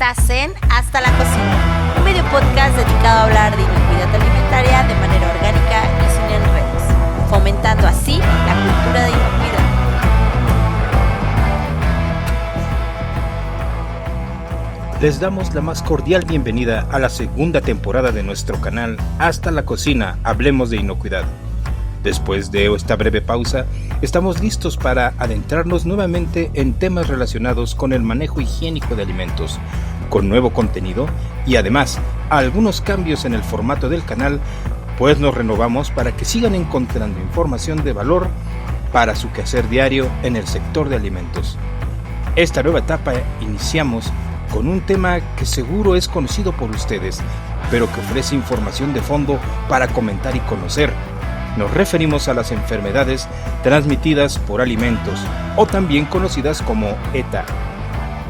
Estás en Hasta la Cocina, un video podcast dedicado a hablar de inocuidad alimentaria de manera orgánica y sin enredos, fomentando así la cultura de inocuidad. Les damos la más cordial bienvenida a la segunda temporada de nuestro canal Hasta la Cocina, hablemos de inocuidad. Después de esta breve pausa, estamos listos para adentrarnos nuevamente en temas relacionados con el manejo higiénico de alimentos, con nuevo contenido y además algunos cambios en el formato del canal, pues nos renovamos para que sigan encontrando información de valor para su quehacer diario en el sector de alimentos. Esta nueva etapa iniciamos con un tema que seguro es conocido por ustedes, pero que ofrece información de fondo para comentar y conocer. Nos referimos a las enfermedades transmitidas por alimentos, o también conocidas como ETA.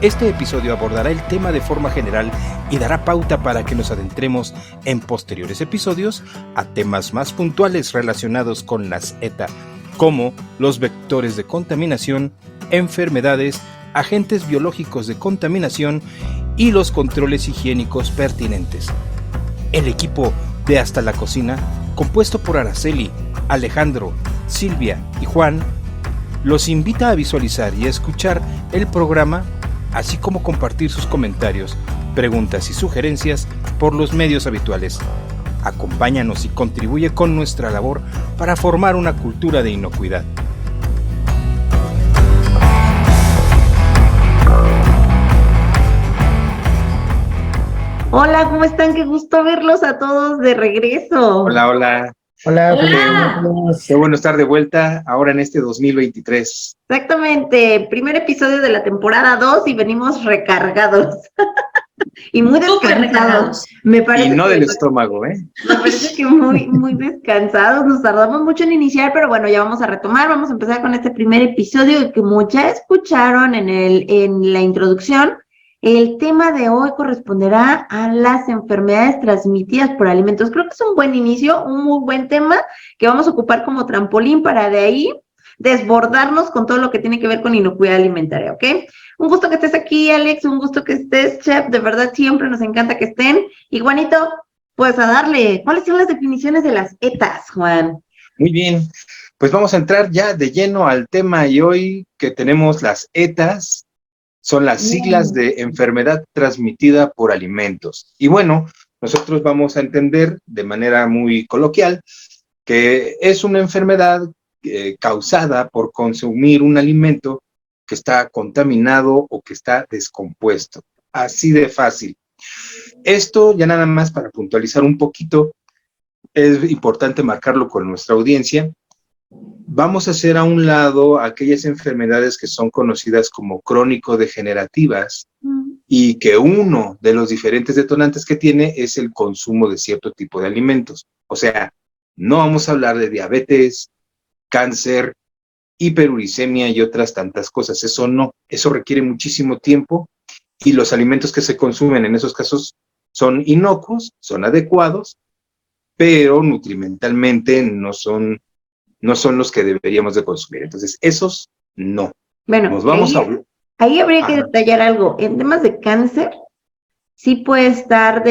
Este episodio abordará el tema de forma general y dará pauta para que nos adentremos en posteriores episodios a temas más puntuales relacionados con las ETA, como los vectores de contaminación, enfermedades, agentes biológicos de contaminación y los controles higiénicos pertinentes. El equipo de Hasta la Cocina, compuesto por Araceli, Alejandro, Silvia y Juan, los invita a visualizar y a escuchar el programa, así como compartir sus comentarios, preguntas y sugerencias por los medios habituales. Acompáñanos y contribuye con nuestra labor para formar una cultura de inocuidad. Hola, ¿cómo están? Qué gusto verlos a todos de regreso. Hola. Qué bueno estar de vuelta ahora en este 2023. Exactamente, primer episodio de la temporada 2 y venimos recargados y muy descansados. Me parece y no que, del estómago, ¿eh? Me parece que muy descansados. Nos tardamos mucho en iniciar, pero bueno, ya vamos a retomar. Vamos a empezar con este primer episodio y como ya escucharon en la introducción, el tema de hoy corresponderá a las enfermedades transmitidas por alimentos. Creo que es un buen inicio, un muy buen tema que vamos a ocupar como trampolín para de ahí desbordarnos con todo lo que tiene que ver con inocuidad alimentaria, ¿ok? Un gusto que estés aquí, Alex, un gusto que estés, Chef, de verdad siempre nos encanta que estén. Y Juanito, pues a darle, ¿cuáles son las definiciones de las ETAs, Juan? Muy bien, pues vamos a entrar ya de lleno al tema y hoy que tenemos las ETAs, son las siglas de enfermedad transmitida por alimentos. Y bueno, nosotros vamos a entender de manera muy coloquial que es una enfermedad causada por consumir un alimento que está contaminado o que está descompuesto. Así de fácil. Esto ya nada más para puntualizar un poquito, es importante marcarlo con nuestra audiencia. Vamos a hacer a un lado aquellas enfermedades que son conocidas como crónico-degenerativas y que uno de los diferentes detonantes que tiene es el consumo de cierto tipo de alimentos. O sea, no vamos a hablar de diabetes, cáncer, hiperuricemia y otras tantas cosas. Eso no, eso requiere muchísimo tiempo y los alimentos que se consumen en esos casos son inocuos, son adecuados, pero nutrimentalmente no son los que deberíamos de consumir. Entonces, esos no. Bueno, nos vamos ahí habría que detallar algo. En temas de cáncer, sí puede estar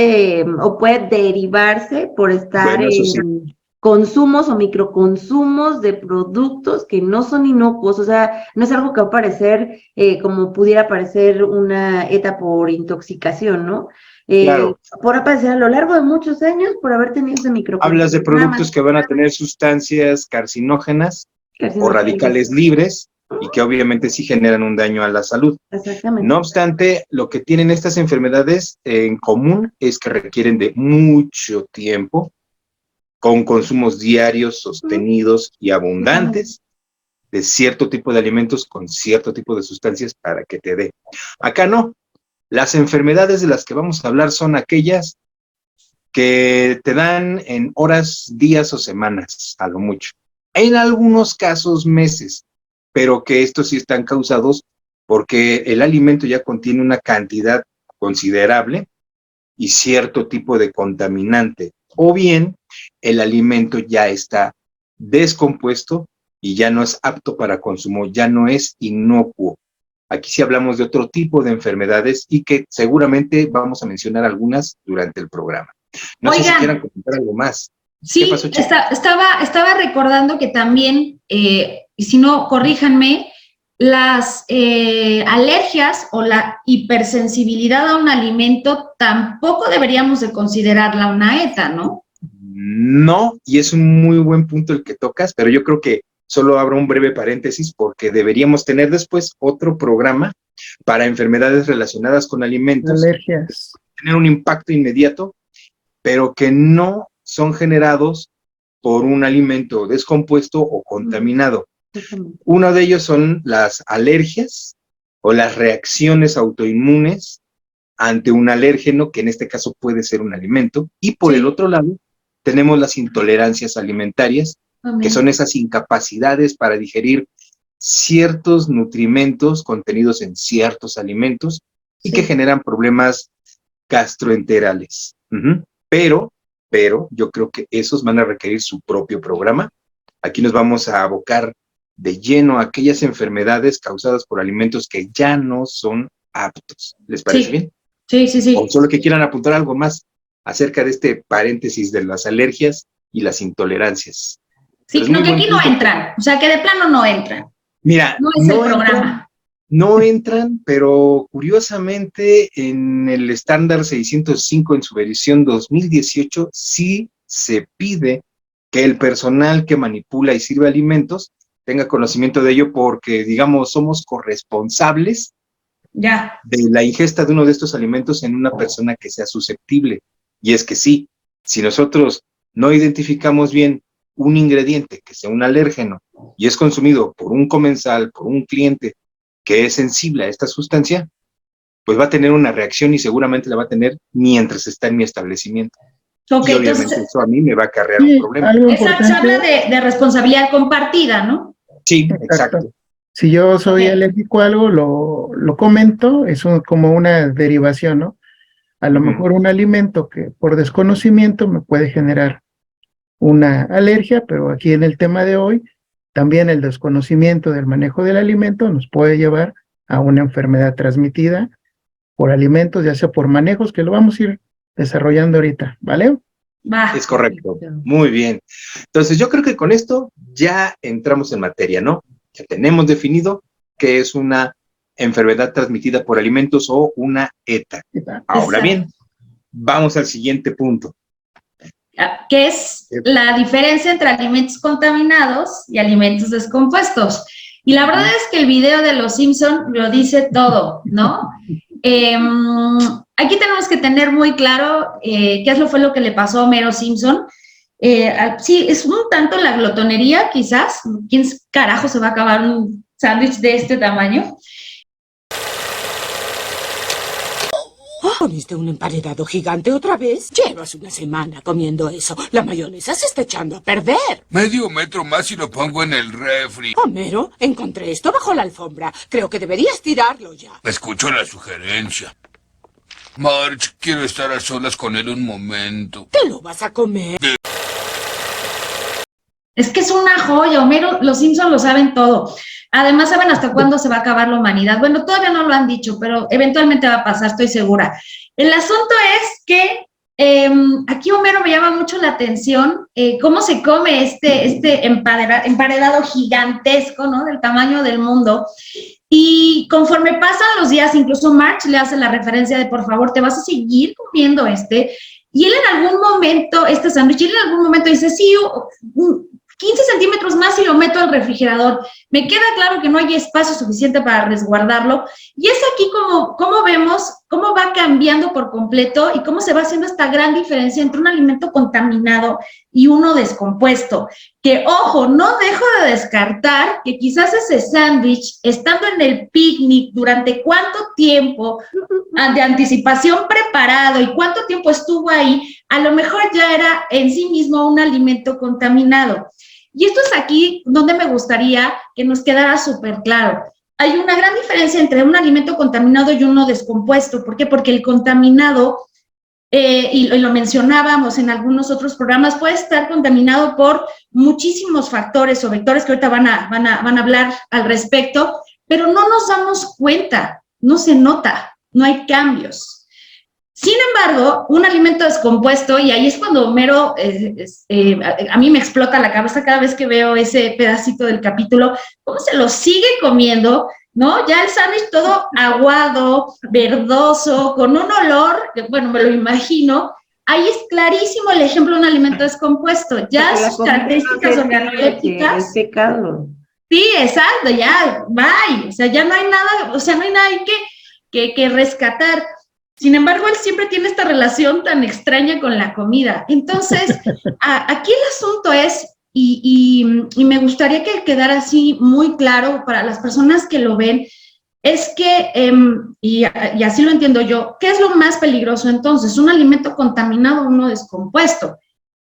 o puede derivarse por estar en consumos o microconsumos de productos que no son inocuos. O sea, no es algo que va a parecer como pudiera parecer una ETA por intoxicación, ¿no? Claro. Por aparecer a lo largo de muchos años por haber tenido ese microconsumo. Hablas de productos que van a tener sustancias carcinógenas o radicales libres y que obviamente sí generan un daño a la salud. Exactamente. No obstante, lo que tienen estas enfermedades en común es que requieren de mucho tiempo, con consumos diarios, sostenidos y abundantes de cierto tipo de alimentos con cierto tipo de sustancias para que te dé. Acá no. Las enfermedades de las que vamos a hablar son aquellas que te dan en horas, días o semanas, a lo mucho. En algunos casos meses, pero que estos sí están causados porque el alimento ya contiene una cantidad considerable y cierto tipo de contaminante. O bien, el alimento ya está descompuesto y ya no es apto para consumo, ya no es inocuo. Aquí sí hablamos de otro tipo de enfermedades y que seguramente vamos a mencionar algunas durante el programa. No sé si quieran comentar algo más. Sí, ¿Qué pasó, estaba recordando que también, y si no, corríjanme, las alergias o la hipersensibilidad a un alimento tampoco deberíamos de considerarla una ETA, ¿no? No, y es un muy buen punto el que tocas, pero yo creo que solo abro un breve paréntesis porque deberíamos tener después otro programa para enfermedades relacionadas con alimentos. Alergias. Tener un impacto inmediato, pero que no son generados por un alimento descompuesto o contaminado. Uno de ellos son las alergias o las reacciones autoinmunes ante un alérgeno, que en este caso puede ser un alimento, y por el otro lado tenemos las intolerancias alimentarias, que son esas incapacidades para digerir ciertos nutrimentos contenidos en ciertos alimentos y que generan problemas gastroenterales. Pero yo creo que esos van a requerir su propio programa. Aquí nos vamos a abocar de lleno a aquellas enfermedades causadas por alimentos que ya no son aptos. ¿Les parece bien? Sí. O solo que quieran apuntar algo más acerca de este paréntesis de las alergias y las intolerancias. Sí, no, que aquí no entran, o sea, que de plano no entran. Mira, no es el programa. No entran, pero curiosamente en el estándar 605 en su versión 2018 sí se pide que el personal que manipula y sirve alimentos tenga conocimiento de ello porque, digamos, somos corresponsables de la ingesta de uno de estos alimentos en una persona que sea susceptible. Y es que sí, si nosotros no identificamos bien un ingrediente que sea un alérgeno y es consumido por un comensal, por un cliente que es sensible a esta sustancia, pues va a tener una reacción y seguramente la va a tener mientras está en mi establecimiento. Okay, y obviamente entonces, eso a mí me va a acarrear un problema. Exacto, se habla de responsabilidad compartida, ¿no? Sí, exacto. Si yo soy alérgico a algo, lo comento, es como una derivación, ¿no? A lo mejor un alimento que por desconocimiento me puede generar una alergia, pero aquí en el tema de hoy, también el desconocimiento del manejo del alimento nos puede llevar a una enfermedad transmitida por alimentos, ya sea por manejos, que lo vamos a ir desarrollando ahorita, ¿vale? Es correcto, muy bien. Entonces yo creo que con esto ya entramos en materia, ¿no? Ya tenemos definido qué es una enfermedad transmitida por alimentos o una ETA. Ahora bien, vamos al siguiente punto. Que es la diferencia entre alimentos contaminados y alimentos descompuestos. Y la verdad es que el video de Los Simpson lo dice todo, ¿no? Aquí tenemos que tener muy claro qué fue lo que le pasó a Homero Simpson. Sí, es un tanto la glotonería, quizás. ¿Quién carajo se va a acabar un sándwich de este tamaño? ¿Comiste un emparedado gigante otra vez? Llevas una semana comiendo eso. La mayonesa se está echando a perder. Medio metro más y lo pongo en el refri. Homero, encontré esto bajo la alfombra. Creo que deberías tirarlo ya. Escucho la sugerencia. Marge, quiero estar a solas con él un momento. ¿Te lo vas a comer? Es que es una joya, Homero, los Simpsons lo saben todo. Además, saben hasta cuándo se va a acabar la humanidad. Bueno, todavía no lo han dicho, pero eventualmente va a pasar, estoy segura. El asunto es que aquí Homero me llama mucho la atención cómo se come este emparedado gigantesco, ¿no? Del tamaño del mundo. Y conforme pasan los días, incluso Marge le hace la referencia de, por favor, te vas a seguir comiendo Y él en algún momento, este sándwich, él en algún momento dice, sí, 15 centímetros más y lo meto al refrigerador. Me queda claro que no hay espacio suficiente para resguardarlo. Y es aquí como vemos cómo va cambiando por completo y cómo se va haciendo esta gran diferencia entre un alimento contaminado y uno descompuesto. Que, ojo, no dejo de descartar que quizás ese sándwich, estando en el picnic, durante cuánto tiempo de anticipación preparado y cuánto tiempo estuvo ahí, a lo mejor ya era en sí mismo un alimento contaminado. Y esto es aquí donde me gustaría que nos quedara súper claro. Hay una gran diferencia entre un alimento contaminado y uno descompuesto. ¿Por qué? Porque el contaminado, y lo mencionábamos en algunos otros programas, puede estar contaminado por muchísimos factores o vectores que ahorita van a hablar al respecto, pero no nos damos cuenta, no se nota, no hay cambios. Sin embargo, un alimento descompuesto, y ahí es cuando Homero, a mí me explota la cabeza cada vez que veo ese pedacito del capítulo, cómo se lo sigue comiendo, ¿no? Ya el sándwich todo aguado, verdoso, con un olor, que bueno, me lo imagino. Ahí es clarísimo el ejemplo de un alimento descompuesto. Ya sus características organolépticas. Es pecado. Sí, exacto, ya, bye. O sea, ya no hay nada, o sea, no hay nada que rescatar. Sin embargo, él siempre tiene esta relación tan extraña con la comida. Entonces, aquí el asunto es, y me gustaría que quedara así muy claro para las personas que lo ven, es que, y así lo entiendo yo, ¿qué es lo más peligroso entonces? ¿Un alimento contaminado o uno descompuesto?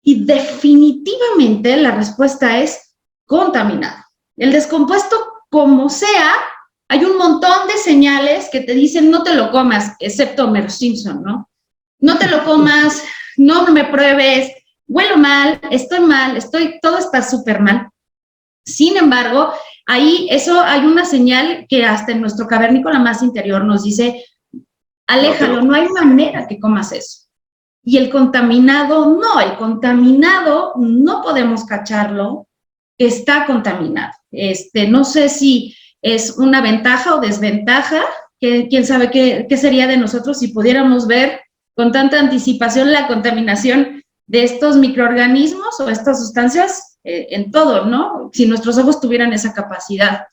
Y definitivamente la respuesta es contaminado. El descompuesto, como sea, hay un montón de señales que te dicen no te lo comas, excepto Homero Simpson, ¿no? No te lo comas, no me pruebes, huelo mal, todo está súper mal. Sin embargo, ahí hay una señal que hasta en nuestro cavernícola más interior nos dice, aléjalo, no hay manera que comas eso. Y el contaminado no podemos cacharlo, está contaminado. No sé si es una ventaja o desventaja, que quién sabe qué sería de nosotros si pudiéramos ver con tanta anticipación la contaminación de estos microorganismos o estas sustancias en todo, ¿no? Si nuestros ojos tuvieran esa capacidad.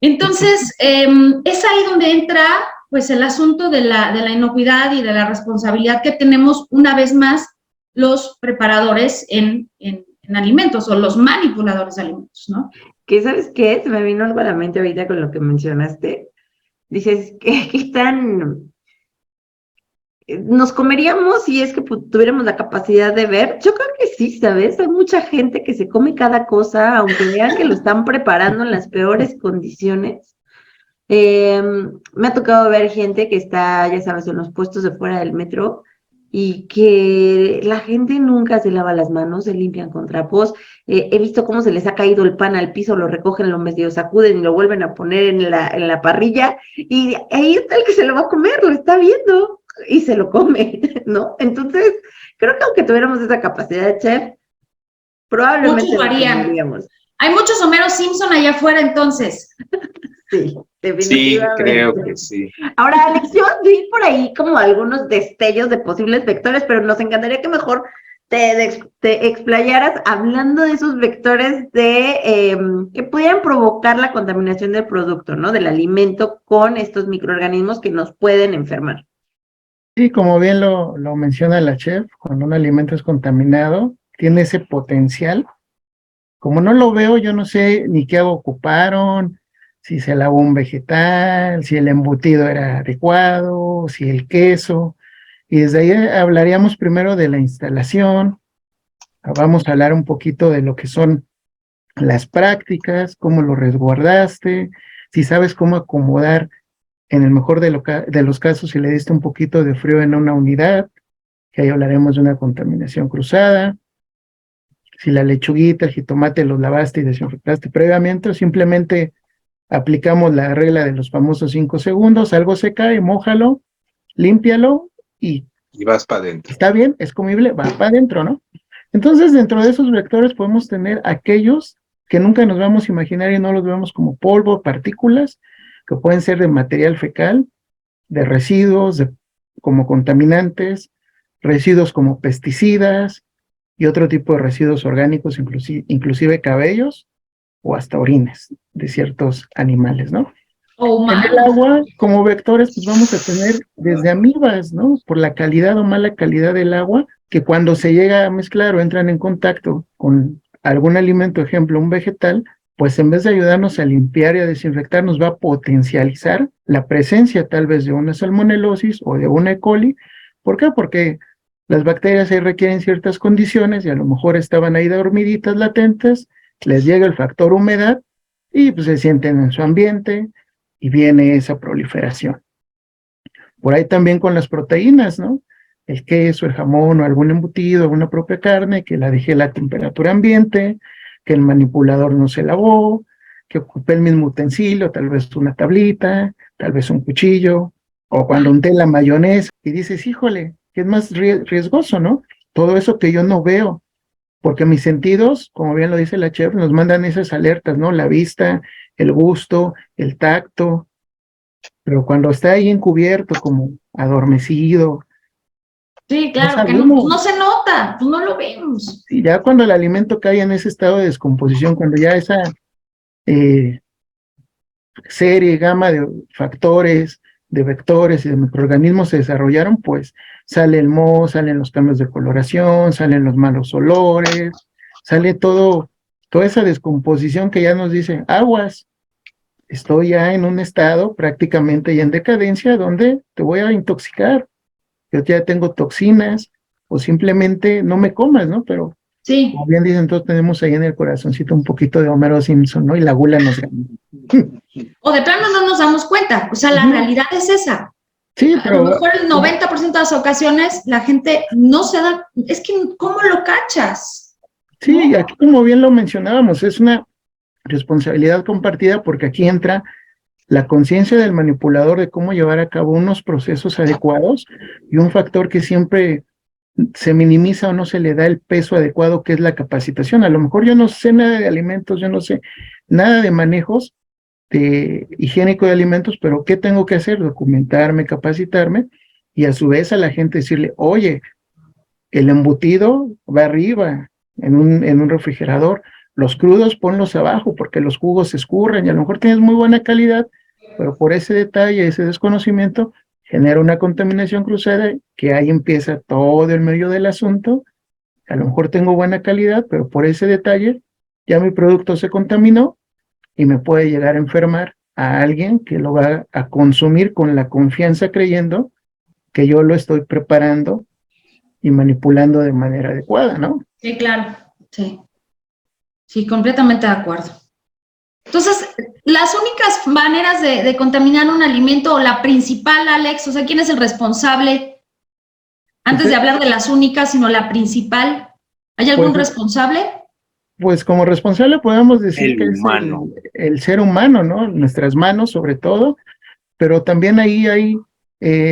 Entonces, es ahí donde entra pues el asunto de la inocuidad y de la responsabilidad que tenemos una vez más los preparadores en alimentos o los manipuladores de alimentos, ¿no? ¿Qué sabes qué? Se me vino algo a la mente ahorita con lo que mencionaste. Dices, ¿qué tan nos comeríamos si es que tuviéramos la capacidad de ver? Yo creo que sí, ¿sabes? Hay mucha gente que se come cada cosa, aunque vean que lo están preparando en las peores condiciones. Me ha tocado ver gente que está, ya sabes, en los puestos de fuera del metro y que la gente nunca se lava las manos, se limpian con trapos. He visto cómo se les ha caído el pan al piso, lo recogen, lo medio sacuden y lo vuelven a poner en la parrilla, y ahí está el que se lo va a comer, lo está viendo y se lo come, ¿no? Entonces, creo que aunque tuviéramos esa capacidad de chef, probablemente muchos harían. Hay muchos Homero Simpson allá afuera, entonces. Sí, definitivamente. Sí, creo que sí. Ahora, Alex, yo vi por ahí como algunos destellos de posibles vectores, pero nos encantaría que mejor te explayaras hablando de esos vectores que pudieran provocar la contaminación del producto, ¿no? Del alimento con estos microorganismos que nos pueden enfermar. Sí, como bien lo menciona la chef, cuando un alimento es contaminado, tiene ese potencial. Como no lo veo, yo no sé ni qué ocuparon, si se lavó un vegetal, si el embutido era adecuado, si el queso, y desde ahí hablaríamos primero de la instalación. Vamos a hablar un poquito de lo que son las prácticas, cómo lo resguardaste, si sabes cómo acomodar, en el mejor de los casos, si le diste un poquito de frío en una unidad, que ahí hablaremos de una contaminación cruzada. Si la lechuguita, el jitomate los lavaste y desinfectaste previamente, o simplemente aplicamos la regla de los famosos 5 segundos, algo se cae, mójalo, límpialo y vas para adentro. Está bien, es comible, va para adentro, ¿no? Entonces, dentro de esos vectores podemos tener aquellos que nunca nos vamos a imaginar y no los vemos como polvo, partículas, que pueden ser de material fecal, de residuos, como contaminantes, residuos como pesticidas y otro tipo de residuos orgánicos, inclusive cabellos o hasta orines de ciertos animales, ¿no? En el agua, como vectores, pues vamos a tener desde amibas, ¿no? Por la calidad o mala calidad del agua, que cuando se llega a mezclar o entran en contacto con algún alimento, ejemplo, un vegetal, pues en vez de ayudarnos a limpiar y a desinfectar, nos va a potencializar la presencia tal vez de una salmonelosis o de una E. coli. ¿Por qué? Porque las bacterias ahí requieren ciertas condiciones y a lo mejor estaban ahí dormiditas latentes, les llega el factor humedad y pues se sienten en su ambiente y viene esa proliferación. Por ahí también con las proteínas, ¿no? El queso, el jamón o algún embutido, alguna propia carne que la dejé a la temperatura ambiente, que el manipulador no se lavó, que ocupe el mismo utensilio, tal vez una tablita, tal vez un cuchillo, o cuando unté la mayonesa y dices, híjole, que es más riesgoso, ¿no? Todo eso que yo no veo, porque mis sentidos, como bien lo dice la chef, nos mandan esas alertas, ¿no? La vista, el gusto, el tacto, pero cuando está ahí encubierto, como adormecido, Sí, no claro, que sabemos. no se nota, pues no lo vemos. Y ya cuando el alimento cae en ese estado de descomposición, cuando ya esa eh, serie, gama de factores, de vectores y de microorganismos se desarrollaron, pues sale el moho, salen los cambios de coloración, salen los malos olores, sale toda esa descomposición que ya nos dice, aguas, estoy ya en un estado prácticamente ya en decadencia donde te voy a intoxicar, yo ya tengo toxinas, o simplemente no me comas, ¿no? Pero Sí, como bien dicen, todos tenemos ahí en el corazoncito un poquito de Homero Simpson, ¿no? Y la gula nos gana. o de plano no nos damos cuenta, o sea, la realidad es esa. Sí, A lo pero mejor el 90% de las ocasiones la gente no se da, es que ¿cómo lo cachas? sí, aquí como bien lo mencionábamos, es una responsabilidad compartida porque aquí entra la conciencia del manipulador de cómo llevar a cabo unos procesos adecuados y un factor que siempre se minimiza o no se le da el peso adecuado, que es la capacitación. A lo mejor yo no sé nada de alimentos, yo no sé nada de manejos de higiénico de alimentos, pero ¿qué tengo que hacer? Documentarme, capacitarme y a su vez a la gente decirle, oye, el embutido va arriba en un refrigerador, los crudos ponlos abajo porque los jugos se escurren y a lo mejor tienes muy buena calidad, pero por ese detalle, ese desconocimiento, genera una contaminación cruzada que ahí empieza todo el medio del asunto. A lo mejor tengo buena calidad, pero por ese detalle ya mi producto se contaminó y me puede llegar a enfermar a alguien que lo va a consumir con la confianza creyendo que yo lo estoy preparando y manipulando de manera adecuada, ¿no? Sí, claro, sí. Sí, completamente de acuerdo. Entonces, las únicas maneras de contaminar un alimento, o la principal, Alex, o sea, ¿quién es el responsable? Antes de hablar de las únicas, sino la principal, ¿hay algún Pues, responsable? pues como responsable podemos decir El que humano. es el ser humano, ¿no? Nuestras manos sobre todo, pero también ahí hay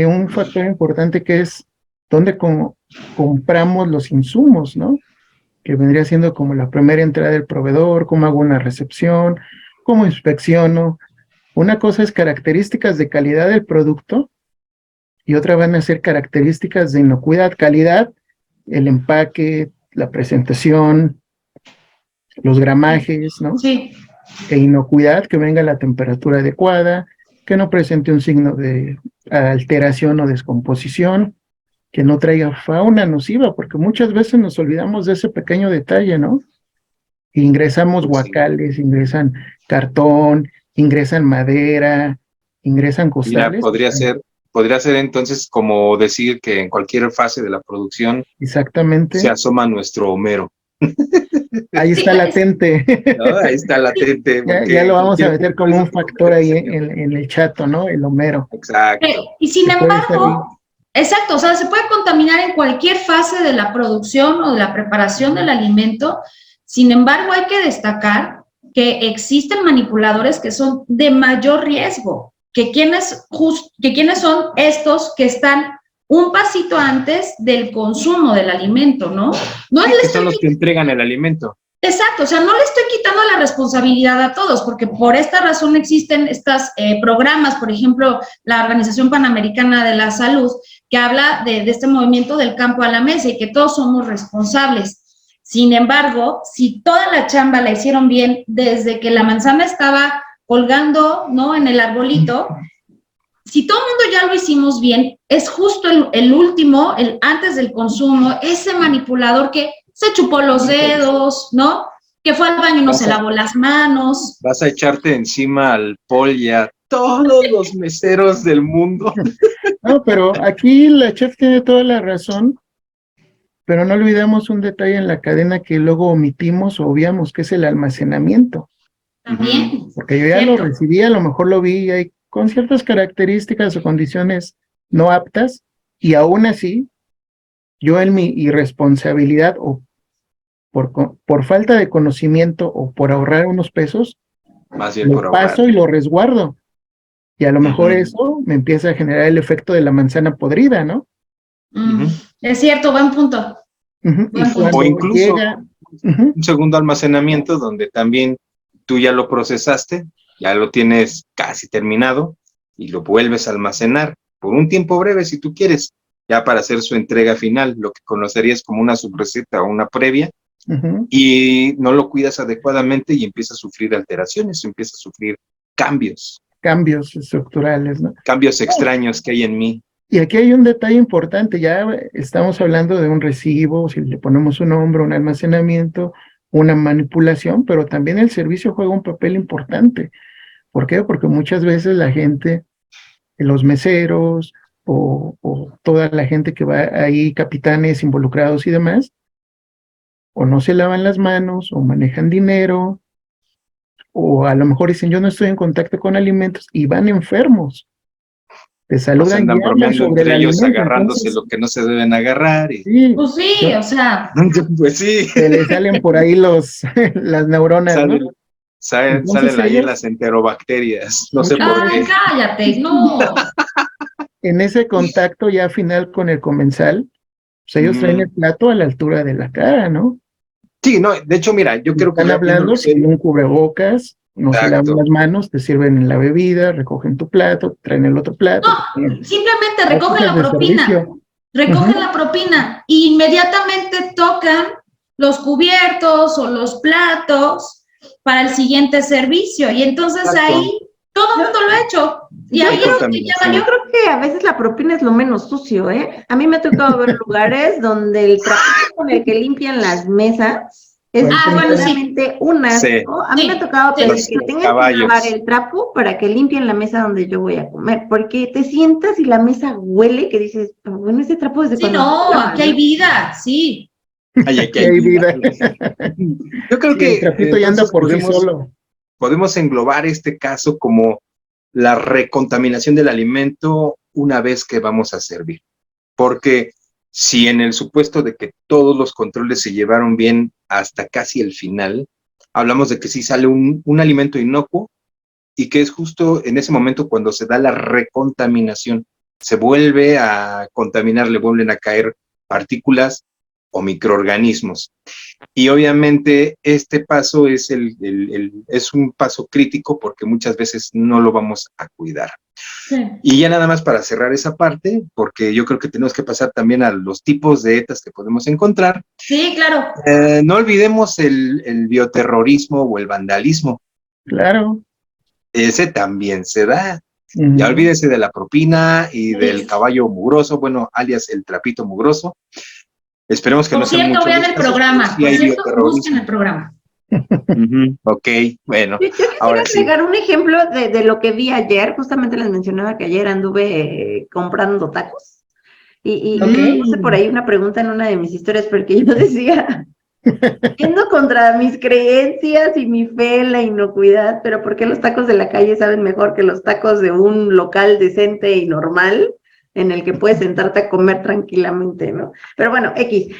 un factor importante que es dónde compramos los insumos, ¿no? Que vendría siendo como la primera entrada del proveedor, cómo hago una recepción, cómo inspecciono. Una cosa es características de calidad del producto y otra van a ser características de inocuidad, calidad, el empaque, la presentación, los gramajes, ¿no? Sí. E inocuidad, que venga a la temperatura adecuada, que no presente un signo de alteración o descomposición, que no traiga fauna nociva, porque muchas veces nos olvidamos de ese pequeño detalle, ¿no? Ingresamos guacales, ingresan cartón, ingresan madera, ingresan Mira, costales. podría ser entonces como decir que en cualquier fase de la producción Exactamente. se asoma nuestro Homero. Ahí está latente. ¿No? Ahí está latente. Ya lo vamos a meter como un factor ahí en el chato, ¿no? El Homero. Exacto. Y sin Se puede servir. embargo, exacto, o sea, se puede contaminar en cualquier fase de la producción o de la preparación del alimento. Sin embargo, hay que destacar que existen manipuladores que son de mayor riesgo, que quienes son estos que están un pasito antes del consumo del alimento, ¿no? No Que son los que entregan el alimento. Exacto, o sea, no le estoy quitando la responsabilidad a todos, porque por esta razón existen estos programas, por ejemplo, la Organización Panamericana de la Salud, que habla de este movimiento del campo a la mesa y que todos somos responsables. Sin embargo, si toda la chamba la hicieron bien desde que la manzana estaba colgando, ¿no?, en el arbolito, si todo el mundo ya lo hicimos bien, es justo el último, el antes del consumo, ese manipulador que se chupó los dedos, ¿no? Que fue al baño y no se lavó las manos. Vas a echarte encima al Paul y a todos los meseros del mundo. No, pero aquí la chef tiene toda la razón, pero no olvidemos un detalle en la cadena que luego omitimos o obviamos, que es el almacenamiento. También. Porque yo ya lo recibí, a lo mejor lo vi y con ciertas características o condiciones no aptas, y aún así, yo en mi irresponsabilidad o por falta de conocimiento o por ahorrar unos pesos, Más bien lo por ahorrar. paso y lo resguardo. Y a lo mejor eso me empieza a generar el efecto de la manzana podrida, ¿no? Es cierto, buen punto. Y cuando O incluso llega, un segundo almacenamiento donde también tú ya lo procesaste, ya lo tienes casi terminado y lo vuelves a almacenar por un tiempo breve si tú quieres, ya para hacer su entrega final, lo que conocerías como una subreceta o una previa, y no lo cuidas adecuadamente y empieza a sufrir alteraciones, empieza a sufrir cambios estructurales, ¿no? Cambios extraños que hay en mí. Y aquí hay un detalle importante, ya estamos hablando de un recibo, si le ponemos un nombre, un almacenamiento, una manipulación, pero también el servicio juega un papel importante. ¿Por qué? Porque muchas veces la gente, los meseros o toda la gente que va ahí, capitanes involucrados y demás, o no se lavan las manos, o manejan dinero, o a lo mejor dicen, yo no estoy en contacto con alimentos, y van enfermos. Te saludan andan y hablan bromeando sobre entre el ellos, alimento. agarrándose Entonces, lo que no se deben agarrar. Y... sí, Pues sí, o sea. Pues sí. se le salen por ahí las neuronas, Salen, ¿no? salen ahí las enterobacterias, no sé por Ay, qué. cállate, no. En ese contacto ya final con el comensal, pues ellos traen el plato a la altura de la cara, ¿no? Sí, no, de hecho, mira, yo creo que están hablando sin un cubrebocas, no se lavan las manos, te sirven en la bebida, recogen tu plato, traen el otro plato. No, simplemente recogen la propina. Recogen la propina e inmediatamente tocan los cubiertos o los platos para el siguiente servicio. Y entonces ahí todo el mundo lo ha hecho. Y ahí es donde ya valió. Yo creo que a veces la propina es lo menos sucio, ¿eh? A mí me ha tocado ver lugares donde el trapito con el que limpian las mesas es solamente una. Sí. ¿no? A mí me ha tocado pedir que tengan que caballos. lavar el trapo para que limpien la mesa donde yo voy a comer, porque te sientas y la mesa huele que dices, bueno, ese trapo es de Sí, no, aquí hay vida, sí. Aquí hay vida. Yo creo que el trapito ya anda por sí solo. Podemos englobar este caso como la recontaminación del alimento una vez que vamos a servir. Porque si en el supuesto de que todos los controles se llevaron bien hasta casi el final, hablamos de que sí sale un alimento inocuo y que es justo en ese momento cuando se da la recontaminación, se vuelve a contaminar, le vuelven a caer partículas o microorganismos. Y obviamente este paso es es un paso crítico porque muchas veces no lo vamos a cuidar. Sí. Y ya nada más para cerrar esa parte, porque yo creo que tenemos que pasar también a los tipos de ETAs que podemos encontrar. Sí, claro. No olvidemos el bioterrorismo o el vandalismo. Claro. Ese también se da. Ya olvídese de la propina y del caballo mugroso, bueno, alias el trapito mugroso. Esperemos que no sea mucho. Por cierto, vean el programa. Por cierto, busquen el programa. Ok, bueno. Yo quisiera agregar un ejemplo de lo que vi ayer. Justamente les mencionaba que ayer anduve comprando tacos. Y puse por ahí una pregunta en una de mis historias, porque yo decía, yendo contra mis creencias y mi fe en la inocuidad, pero ¿por qué los tacos de la calle saben mejor que los tacos de un local decente y normal, en el que puedes sentarte a comer tranquilamente, ¿no? Pero bueno, X.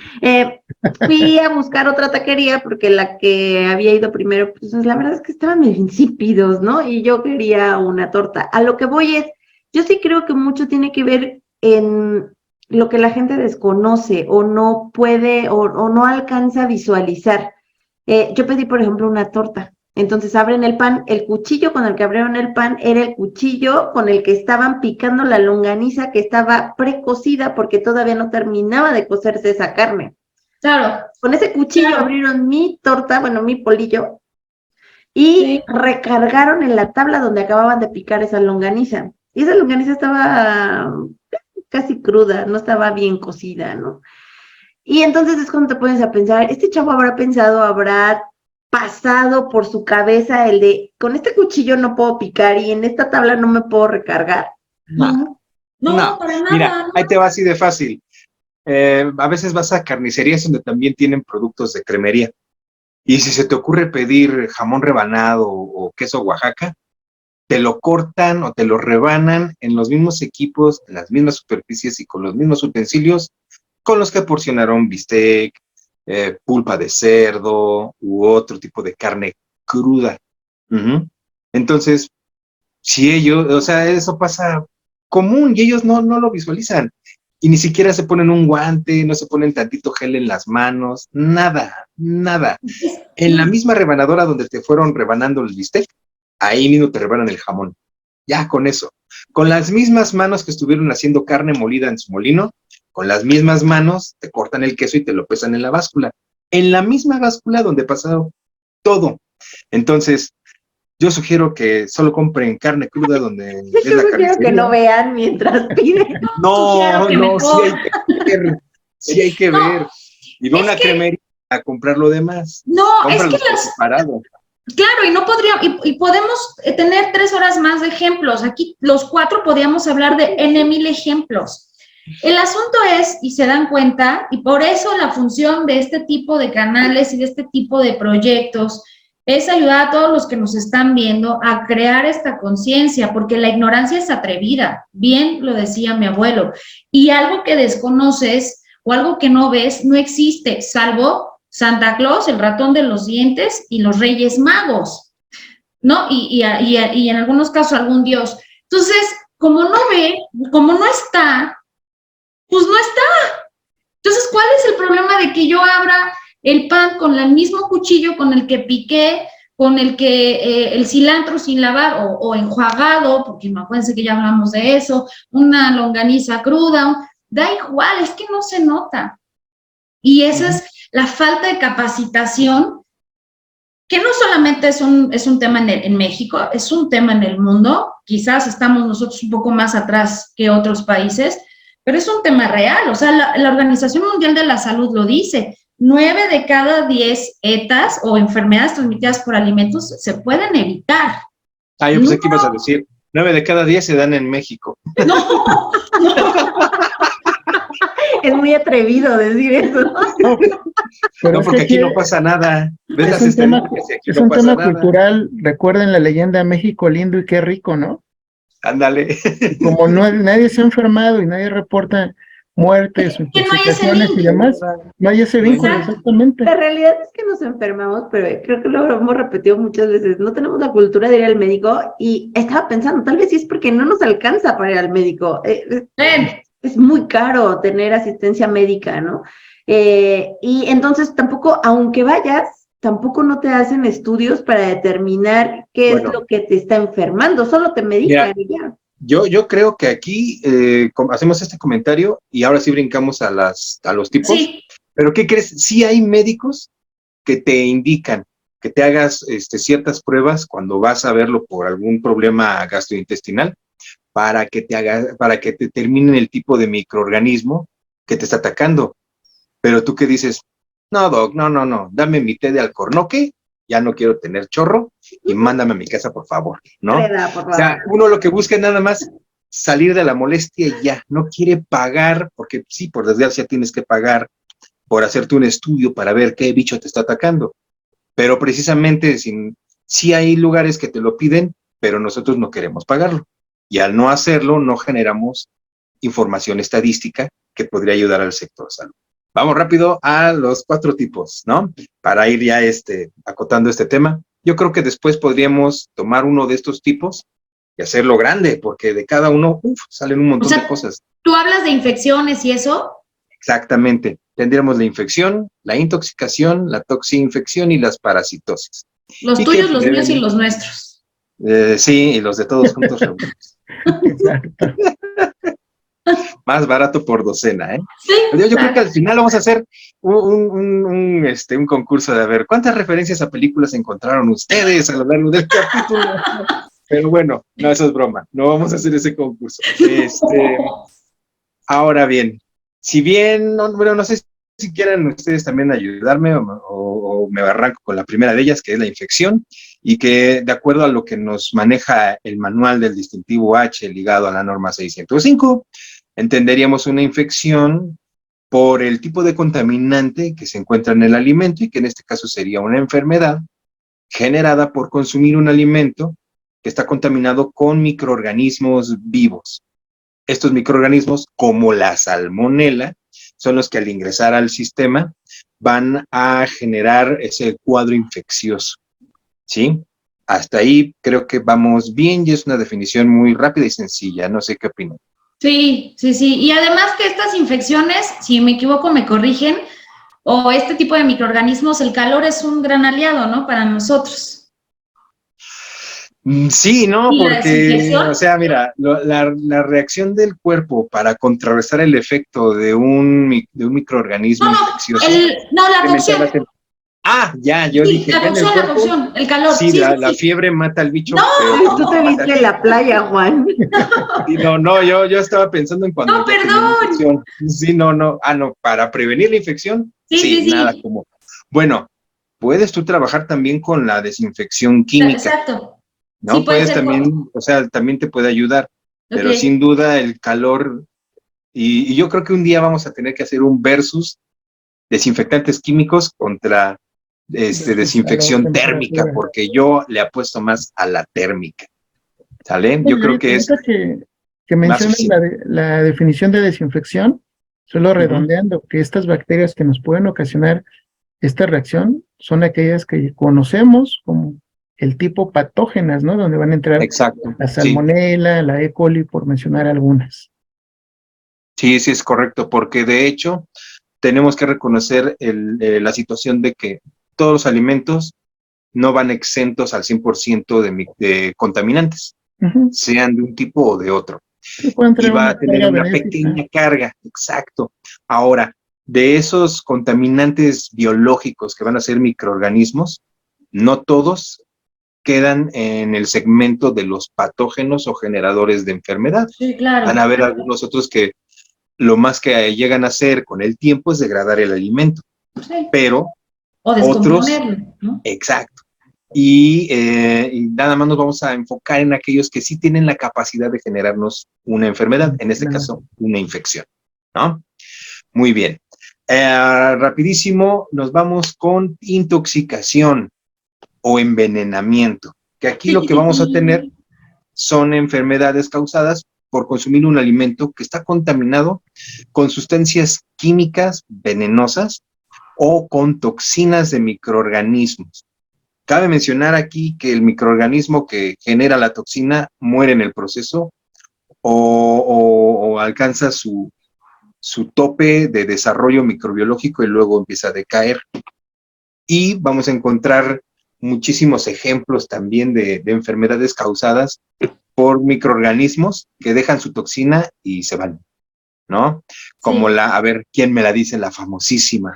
Fui a buscar otra taquería porque la que había ido primero, pues la verdad es que estaban medio insípidos, ¿no? Y yo quería una torta. A lo que voy es, yo sí creo que mucho tiene que ver en lo que la gente desconoce o no puede o no alcanza a visualizar. Yo pedí, por ejemplo, una torta. Entonces abren el pan, el cuchillo con el que abrieron el pan era el cuchillo con el que estaban picando la longaniza que estaba precocida porque todavía no terminaba de cocerse esa carne. Claro. Con ese cuchillo abrieron mi torta, bueno, mi polillo, y recargaron en la tabla donde acababan de picar esa longaniza. Y esa longaniza estaba casi cruda, no estaba bien cocida, ¿no? Y entonces es cuando te pones a pensar, este chavo habrá pasado por su cabeza el de, con este cuchillo no puedo picar y en esta tabla no me puedo recargar. No, para nada. Mira, ahí te va así de fácil. A veces vas a carnicerías donde también tienen productos de cremería. Y si se te ocurre pedir jamón rebanado o queso Oaxaca, te lo cortan o te lo rebanan en los mismos equipos, en las mismas superficies y con los mismos utensilios con los que porcionaron bistec, pulpa de cerdo u otro tipo de carne cruda. Entonces, si ellos, o sea, eso pasa común y ellos no lo visualizan. Y ni siquiera se ponen un guante, no se ponen tantito gel en las manos, nada, nada. En la misma rebanadora donde te fueron rebanando el bistec, ahí mismo te rebanan el jamón. Ya con eso. Con las mismas manos que estuvieron haciendo carne molida en su molino, con las mismas manos te cortan el queso y te lo pesan en la báscula. En la misma báscula donde pasó todo. Entonces, yo sugiero que solo compren carne cruda donde es Yo la sugiero carnicería. que no vean mientras piden. No, que no, mejor. sí hay que ver, sí hay que ver. Y ve a una cremería a comprar lo demás. No, es Cómpralos que por separado. claro, y no podríamos, y podemos tener 3 horas más de ejemplos. Aquí los 4 podríamos hablar de N mil ejemplos. El asunto es, y se dan cuenta, y por eso la función de este tipo de canales y de este tipo de proyectos es ayudar a todos los que nos están viendo a crear esta conciencia, porque la ignorancia es atrevida, bien lo decía mi abuelo, y algo que desconoces o algo que no ves no existe, salvo Santa Claus, el ratón de los dientes y los Reyes Magos, ¿no? Y en algunos casos algún dios. Entonces, como no ve, como no está, pues no está. Entonces, ¿cuál es el problema de que yo abra el pan con el mismo cuchillo con el que piqué, con el que el cilantro sin lavar o enjuagado, porque no, acuérdense que ya hablamos de eso, una longaniza cruda, da igual, es que no se nota. Y esa es la falta de capacitación, que no solamente es un tema en México, es un tema en el mundo. Quizás estamos nosotros un poco más atrás que otros países, pero es un tema real. O sea, la Organización Mundial de la Salud lo dice, 9 de cada 10 ETAs o enfermedades transmitidas por alimentos se pueden evitar. Ah, yo pensé que ibas a decir, 9 de cada 10 se dan en México. No. Es muy atrevido decir eso. Pero No, porque aquí no pasa nada. ¿Ves las es un tema, estadísticas? Y aquí es no un pasa tema nada. cultural. Recuerden la leyenda México lindo y qué rico, ¿no? Ándale. Como nadie se ha enfermado y nadie reporta muertes, Que no hay ese intoxicaciones y link. demás, no hay ese vínculo, Exacto. exactamente. La realidad es que nos enfermamos, pero creo que lo hemos repetido muchas veces. No tenemos la cultura de ir al médico y estaba pensando, tal vez sí es porque no nos alcanza para ir al médico. Es muy caro tener asistencia médica, ¿no? Y entonces tampoco, aunque vayas, tampoco no te hacen estudios para determinar qué es lo que te está enfermando, solo te medican y ya. Yo creo que aquí hacemos este comentario y ahora sí brincamos a los tipos. Sí. Pero ¿qué crees? Sí hay médicos que te indican que te hagas ciertas pruebas cuando vas a verlo por algún problema gastrointestinal para que te determinen el tipo de microorganismo que te está atacando. Pero tú qué dices, no, doc, no, dame mi té de alcornoque, ya no quiero tener chorro y mándame a mi casa, por favor, ¿no? O sea, uno lo que busca es nada más salir de la molestia y ya, no quiere pagar, porque sí, por desgracia tienes que pagar por hacerte un estudio para ver qué bicho te está atacando. Pero precisamente sí hay lugares que te lo piden, pero nosotros no queremos pagarlo. Y al no hacerlo, no generamos información estadística que podría ayudar al sector salud. Vamos rápido a los 4 tipos, ¿no? Para ir ya acotando este tema. Yo creo que después podríamos tomar uno de estos tipos y hacerlo grande, porque de cada uno salen un montón de cosas. ¿Tú hablas de infecciones y eso? Exactamente. Tendríamos la infección, la intoxicación, la toxinfección y las parasitosis. Los tuyos, los míos y los nuestros. Sí, y los de todos juntos reunidos. Exacto. Más barato por docena, ¿eh? Sí. Yo creo que al final vamos a hacer un concurso de a ver cuántas referencias a películas encontraron ustedes a lo largo del capítulo. Pero bueno, no, eso es broma. No vamos a hacer ese concurso. Ahora bien, si bien, no sé si quieran ustedes también ayudarme o me arranco con la primera de ellas, que es la infección, y que de acuerdo a lo que nos maneja el manual del distintivo H ligado a la norma 605, entenderíamos una infección por el tipo de contaminante que se encuentra en el alimento y que en este caso sería una enfermedad generada por consumir un alimento que está contaminado con microorganismos vivos. Estos microorganismos, como la salmonela, son los que al ingresar al sistema van a generar ese cuadro infeccioso, ¿sí? Hasta ahí creo que vamos bien y es una definición muy rápida y sencilla. No sé qué opinan. Sí, sí, sí. Y además que estas infecciones, si me equivoco, me corrigen, o este tipo de microorganismos, el calor es un gran aliado, ¿no? Para nosotros. Sí, no, ¿Y la porque, desinfección? o sea, mira, la reacción del cuerpo para contrarrestar el efecto de un microorganismo No, no, infeccioso, no, la incrementar cocción. la ya, yo Sí, dije, la ya en el cocción, la cuerpo, cocción, el calor. sí, Sí, sí, la sí. fiebre mata al bicho, No, pero Ay, pues tú no te lo mata a viste en ti. la playa, Juan. Sí, no, yo estaba pensando en cuando no, ya tenía la perdón. infección. Sí, no, no, para prevenir la infección, Sí, sí, sí, nada sí. como. Bueno, puedes tú trabajar también con la desinfección química, Exacto. Sí, ¿no? puede Puedes ser. también, o sea, también te puede ayudar, Ok. pero sin duda el calor, y yo creo que un día vamos a tener que hacer un versus desinfectantes químicos contra versus calor, desinfección térmica, temperatura. porque yo le apuesto más a la térmica, ¿sale? Yo Oye, creo que es ahorita que más mencionas eficiente. la definición de desinfección, solo Ujú. redondeando que estas bacterias que nos pueden ocasionar esta reacción son aquellas que conocemos como el tipo patógenas, ¿no? Donde van a entrar Exacto, la sí, salmonela, la E. coli, por mencionar algunas. sí, es correcto, porque de hecho tenemos que reconocer la situación de que todos los alimentos no van exentos al 100% de contaminantes, Ujú. sean de un tipo o de otro. Sí, pueden Y traer va una a tener carga una benéfica. pequeña carga, exacto. Ahora, de esos contaminantes biológicos que van a ser microorganismos, no todos quedan en el segmento de los patógenos o generadores de enfermedad. Sí, Van claro. a haber algunos otros que lo más que llegan a hacer con el tiempo es degradar el alimento, Sí. pero O otros, descomponerlo, ¿no? exacto. Y nada más nos vamos a enfocar en aquellos que sí tienen la capacidad de generarnos una enfermedad, en este Claro. caso, una infección, ¿no? Muy bien. Rapidísimo, nos vamos con intoxicación o envenenamiento, que aquí lo que vamos a tener son enfermedades causadas por consumir un alimento que está contaminado con sustancias químicas venenosas o con toxinas de microorganismos. Cabe mencionar aquí que el microorganismo que genera la toxina muere en el proceso o alcanza su tope de desarrollo microbiológico y luego empieza a decaer. Y vamos a encontrar muchísimos ejemplos también de enfermedades causadas por microorganismos que dejan su toxina y se van, ¿no? Como Sí. a ver, ¿quién me la dice? La famosísima,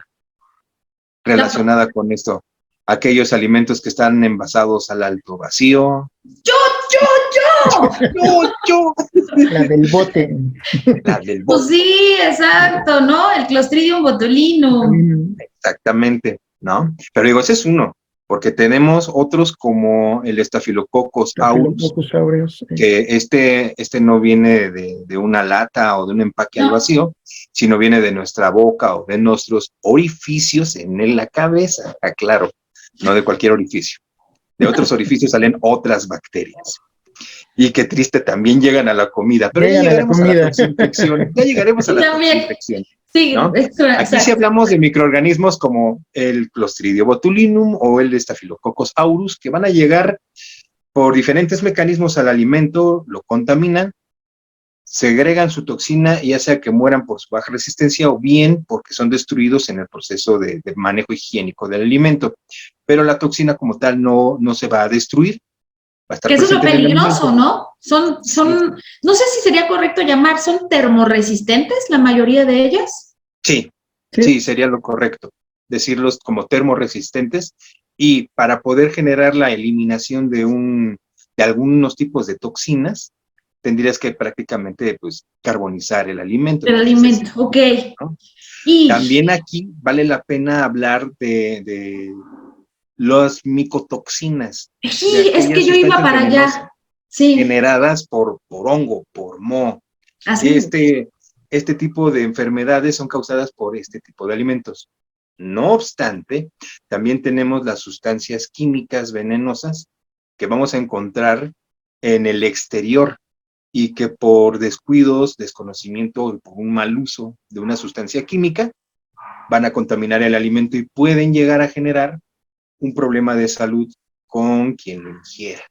La- relacionada con esto. Aquellos alimentos que están envasados al alto vacío. ¡Yo, yo, yo! Yo. La del bote. La del Pues bote. sí, exacto, ¿no? El Clostridium botulinum. También Exactamente, ¿no? Pero digo, ese es uno, porque tenemos otros como el Staphylococcus aureus, Staphylococcus aureus. que este no viene de una lata o de un empaque al No, vacío, sino viene de nuestra boca o de nuestros orificios en la cabeza, aclaro, no de cualquier orificio. De otros orificios salen otras bacterias. Y qué triste, también llegan a la comida, pero ya Llegan a la llegaremos a la comida. toxinfección, ya llegaremos a y la también. toxinfección, Sí, ¿no? Aquí sí exacto. hablamos de microorganismos como el Clostridio botulinum o el Staphylococcus aureus, que van a llegar por diferentes mecanismos al alimento, lo contaminan, segregan su toxina, ya sea que mueran por su baja resistencia o bien porque son destruidos en el proceso de manejo higiénico del alimento. Pero la toxina como tal no se va a destruir, va a estar Que eso es lo presente en el peligroso, alimento. ¿no? Sí, No sé si sería correcto llamar, son termorresistentes la mayoría de ellas. sí, Sí, sería lo correcto, decirlos como termorresistentes y para poder generar la eliminación de algunos tipos de toxinas, tendrías que prácticamente pues carbonizar el alimento. El Entonces alimento, ok. ¿no? Y También aquí vale la pena hablar de las micotoxinas, de sí, es que aquellas yo iba sustancias para venenosas allá. Sí, generadas por hongo, por moho. así. Este tipo de enfermedades son causadas por este tipo de alimentos. No obstante, también tenemos las sustancias químicas venenosas que vamos a encontrar en el exterior y que por descuidos, desconocimiento o por un mal uso de una sustancia química van a contaminar el alimento y pueden llegar a generar un problema de salud con quien lo ingiera.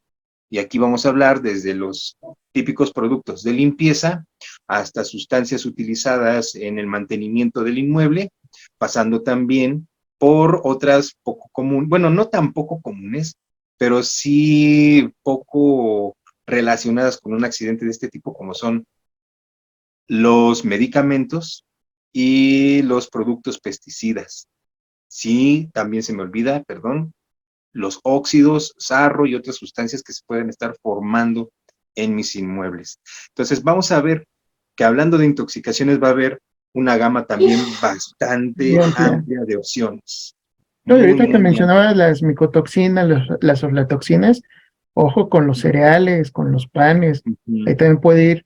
Y aquí vamos a hablar desde los típicos productos de limpieza hasta sustancias utilizadas en el mantenimiento del inmueble, pasando también por otras poco comunes, bueno, no tan poco comunes, pero sí poco relacionadas con un accidente de este tipo, como son los medicamentos y los productos pesticidas. Sí, también se me olvida, perdón, los óxidos, sarro y otras sustancias que se pueden estar formando en mis inmuebles. Entonces, vamos a ver que hablando de intoxicaciones va a haber una gama también bastante amplia de opciones. No, y ahorita que mencionabas las micotoxinas, las aflatoxinas, ojo con los cereales, con los panes. Ahí también puede ir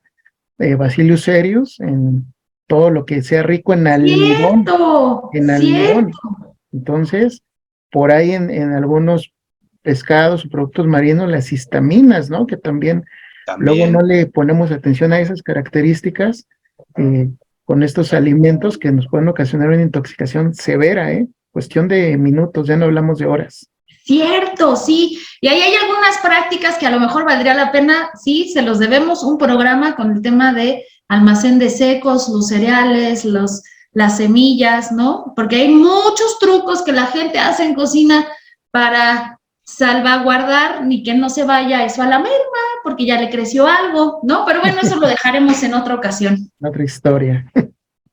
Bacillus cereus en todo lo que sea rico en almidón. En almidón. Entonces, por ahí en algunos pescados o productos marinos, las histaminas, ¿no? Que también luego no le ponemos atención a esas características con estos alimentos que nos pueden ocasionar una intoxicación severa, cuestión de minutos, ya no hablamos de horas. Cierto, sí, y ahí hay algunas prácticas que a lo mejor valdría la pena, sí, se los debemos un programa con el tema de almacén de secos, los cereales, las semillas, ¿no? Porque hay muchos trucos que la gente hace en cocina para salvaguardar ni que no se vaya eso a la merma, porque ya le creció algo, ¿no? Pero bueno, eso lo dejaremos en otra ocasión. Otra historia.